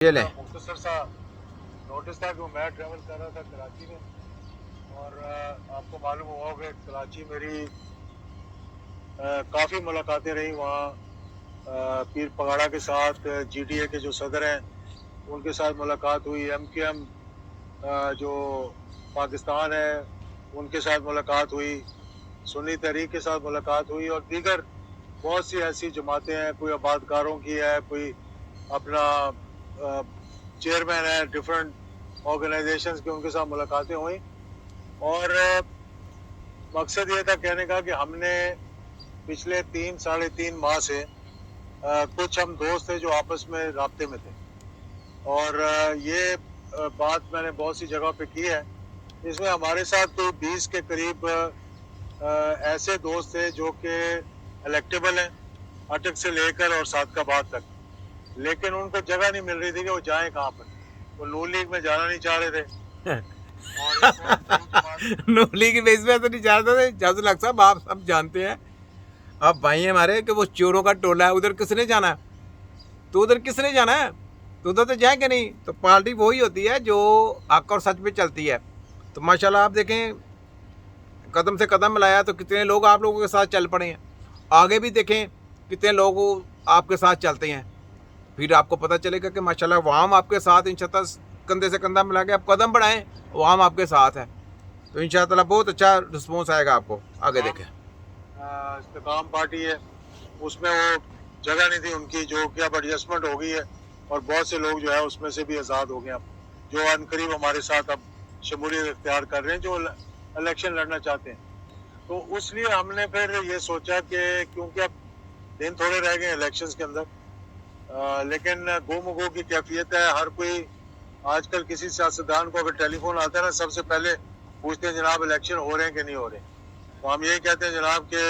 ये लें। मुख्तसर सा नोटिस था कि मैं ट्रैवल कर रहा था कराची में, और आपको मालूम हुआ कि कराची मेरी काफ़ी मुलाकातें रही वहाँ। पीर पगाड़ा के साथ जीटीए के जो सदर हैं उनके साथ मुलाकात हुई, एमकेएम जो पाकिस्तान है उनके साथ मुलाकात हुई, सुन्नी तहरीक के साथ मुलाकात हुई, और दीगर बहुत सी ऐसी जमातें हैं, कोई आबादकारों की है, कोई अपना चेयरमैन है डिफरेंट ऑर्गेनाइजेशंस के, उनके साथ मुलाकातें हुई। और मकसद ये था कहने का कि हमने पिछले 3-3.5 माह से कुछ हम दोस्त थे जो आपस में राब्ते में थे, और ये बात मैंने बहुत सी जगह पे की है। इसमें हमारे साथ कोई 20 के करीब ऐसे दोस्त थे जो कि इलेक्टेबल हैं, अटक से लेकर और सादकाबाद तक, लेकिन उनको जगह नहीं मिल रही थी कि वो जाएं कहाँ पर। वो नून लीग में जाना नहीं चाह रहे थे, नूली की बेस पे तो नहीं चाहते थे। जाजुल हक साहब, आप सब जानते हैं, आप भाई हमारे, कि वो चोरों का टोला है, उधर किसने जाना है? तो उधर किसने जाना है? तो उधर तो जाएंगे नहीं। तो पार्टी वही होती है जो हक और सच पे चलती है। तो माशाल्लाह आप देखें, कदम से कदम मिलाया तो कितने लोग आप लोगों के साथ चल पड़े हैं। आगे भी देखें कितने लोग आपके साथ चलते हैं, फिर आपको पता चलेगा कि माशाल्लाह वाम आपके साथ इंशाअल्लाह कंधे से कंधा मिला के आप कदम बढ़ाएं, वाम आपके साथ है, तो इंशाअल्लाह बहुत अच्छा रिस्पॉन्स आएगा आपको। आगे देखें। इस्तेकाम पार्टी है, उसमें वो जगह नहीं थी उनकी, जो कि अब एडजस्टमेंट हो गई है, और बहुत से लोग जो है उसमें से भी आज़ाद हो गए अब, जो अनकरीब हमारे साथ अब शमूलियत इख्तियार कर रहे हैं, जो इलेक्शन लड़ना चाहते हैं। तो इसलिए हमने फिर ये सोचा कि क्योंकि अब दिन थोड़े रह गए इलेक्शंस के अंदर, लेकिन गो की कैफियत है। हर कोई आजकल किसी सियासतदान को अगर टेलीफोन आता है ना, सबसे पहले पूछते हैं जनाब इलेक्शन हो रहे हैं कि नहीं हो रहे। तो हम यही कहते हैं जनाब कि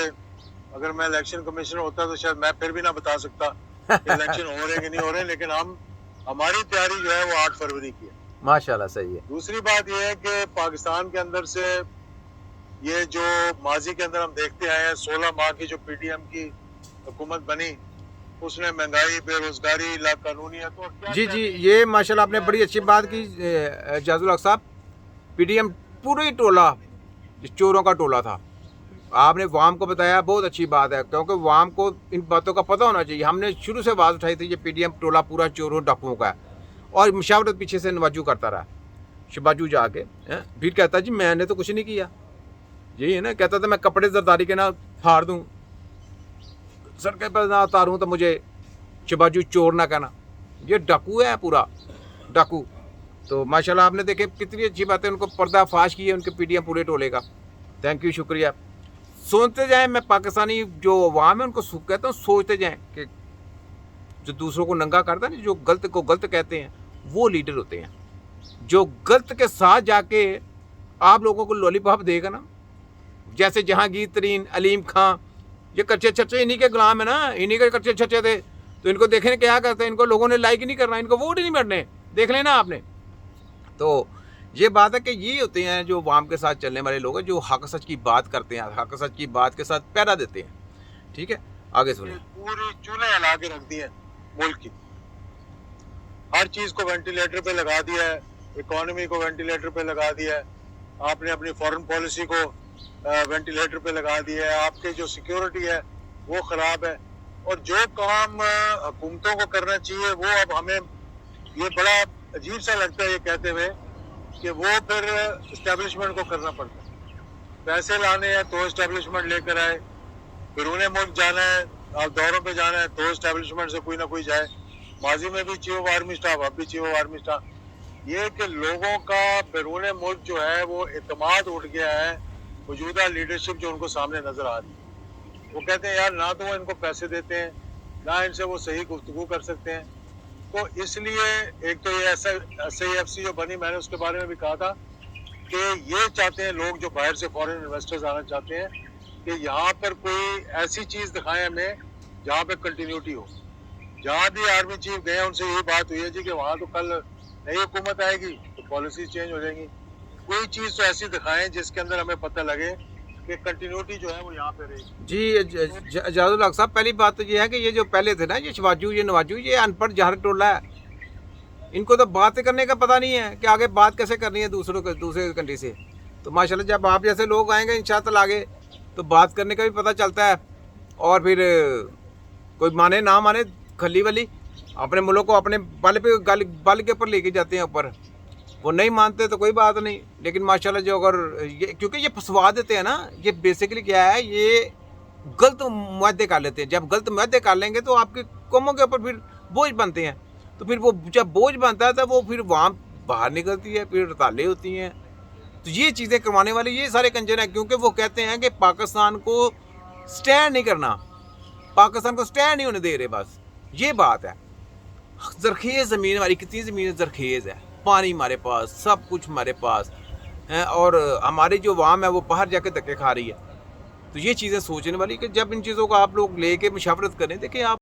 अगर मैं इलेक्शन कमिश्नर होता तो शायद मैं फिर भी ना बता सकता कि इलेक्शन हो रहे हैं कि नहीं हो रहे, लेकिन हमारी तैयारी जो है वो 8 फरवरी की है। माशाल्लाह सही है। दूसरी बात यह है कि पाकिस्तान के अंदर से ये जो माजी के अंदर हम देखते आए हैं, 16 माह की जो पीडीएम की हुकूमत बनी, उसने महंगाई, बेरोजगारी, लाकानूनियत और क्या जी जी, ये माशाल्लाह आपने बड़ी अच्छी बात की जाजुल हक साहब। पीडीएम पूरी टोला चोरों का टोला था। आपने वाम को बताया, बहुत अच्छी बात है, क्योंकि वाम को इन बातों का पता होना चाहिए। हमने शुरू से आवाज़ उठाई थी ये पीडीएम टोला पूरा चोरों डाकुओं का है, और मुशावरत पीछे से नवाजू करता रहा। शबाजू जाके फिर कहता जी मैंने तो कुछ नहीं किया, यही है ना, कहता था मैं कपड़े जरदारी के ना फाड़ दूँ, सड़क पर ना उतारूँ तो मुझे शबाजू चोर ना कहना। ये डाकू है, पूरा डाकू। तो माशाल्लाह आपने देखे कितनी अच्छी बात है, उनको पर्दाफाश की है उनके पीडीएम पूरे टोले का। थैंक यू, शुक्रिया। सोचते जाएं, मैं पाकिस्तानी जो अवाम है उनको कहता हूँ सोचते जाएं कि जो दूसरों को नंगा करता है, जो गलत को गलत कहते हैं, वो लीडर होते हैं। जो गलत के साथ जाके आप लोगों को लॉलीपॉप देगा ना, जैसे जहांगीर तरीन, अलीम खां, ये कच्चे छच्चे इन्हीं के गुलाम है ना, इन्हीं के कच्चे छच्चे थे। तो इनको देखें क्या करते हैं, इनको लोगों ने लाइक ही नहीं करना, इनको वोट ही नहीं करने, देख लेना आपने। तो ये बात है कि ये होते हैं जो वाम के साथ चलने वाले लोग हैं, जो हक सच की बात करते हैं, हक सच की बात के साथ पैरा देते हैं। ठीक है, आगे सुनिए। पूरी चूल्हे हिला के रख दी है मुल्क की, हर चीज को वेंटिलेटर पे लगा दिया है, इकोनॉमी को वेंटिलेटर पे लगा दिया है, आपने अपनी फॉरेन पॉलिसी को वेंटिलेटर पे लगा दिया है, आपकी जो सिक्योरिटी है वो खराब है, और जो काम हुकूमतों को करना चाहिए वो अब हमें ये बड़ा अजीब सा लगता है ये कहते हुए कि वो फिर इस्टेब्लिशमेंट को करना पड़ता है। पैसे लाने हैं तो इस्टेब्लिशमेंट लेकर आए, बैरून मुल्क जाना है, आप दौरों पे जाना है तो इस्टेब्लिशमेंट से कोई ना कोई जाए। माजी में भी चीफ ऑफ आर्मी स्टाफ, अब भी चीफ ऑफ आर्मी स्टाफ। ये कि लोगों का बैरून मुल्क जो है वो एतमाद उठ गया है मौजूदा लीडरशिप जो उनको सामने नजर आ रही है। वो कहते हैं यार ना तो वो इनको पैसे देते हैं, ना इनसे वो सही गुफ्तगू कर सकते हैं। तो इसलिए एक तो ये SAFC जो बनी, मैंने उसके बारे में भी कहा था कि ये चाहते हैं लोग जो बाहर से फॉरेन इन्वेस्टर्स आना चाहते हैं कि यहाँ पर कोई ऐसी चीज दिखाएं हमें जहाँ पे कंटिन्यूटी हो। जहाँ भी आर्मी चीफ गए उनसे यही बात हुई है जी कि वहाँ तो कल नई हुकूमत आएगी तो पॉलिसी चेंज हो जाएंगी। कोई चीज तो ऐसी दिखाएं जिसके अंदर हमें पता लगे कि कंटिन्यूटी जो है वो यहाँ पे रहेगी। जी जाजुल हक साहब, पहली बात तो ये है कि ये जो पहले थे ना, ये शबाजू, ये नवाजू, ये अनपढ़ जहर टोला है। इनको तो बातें करने का पता नहीं है कि आगे बात कैसे करनी है दूसरे कंट्री से। तो माशाल्लाह जब आप जैसे लोग आएंगे इंशाअल्लाह आगे तो बात करने का भी पता चलता है। और फिर कोई माने ना माने खली वली अपने मुल्क को अपने बल के ऊपर लेके जाते हैं ऊपर, वो नहीं मानते तो कोई बात नहीं। लेकिन माशाल्लाह जो अगर ये क्योंकि ये फंसवा देते हैं ना, ये बेसिकली क्या है, ये गलत मुआहदे कर लेते हैं। जब गलत मुआहदे कर लेंगे तो आपकी कौमों के ऊपर फिर बोझ बनते हैं। तो फिर वो जब बोझ बनता है तो वो फिर वहाँ बाहर निकलती है, फिर हड़तालें होती हैं। तो ये चीज़ें करवाने वाले ये सारे कंजर हैं, क्योंकि वो कहते हैं कि पाकिस्तान को स्टैंड नहीं करना, पाकिस्तान को स्टैंड नहीं होने दे रहे, बस ये बात है। ज़रखेज़ ज़मीन हमारी, कितनी ज़मीन ज़रखेज़ है, पानी हमारे पास, सब कुछ हमारे पास है, और हमारी जो अवाम है वो बाहर जाके धक्के खा रही है। तो ये चीज़ें सोचने वाली कि जब इन चीज़ों को आप लोग लेके मशावरत करें, देखिए आप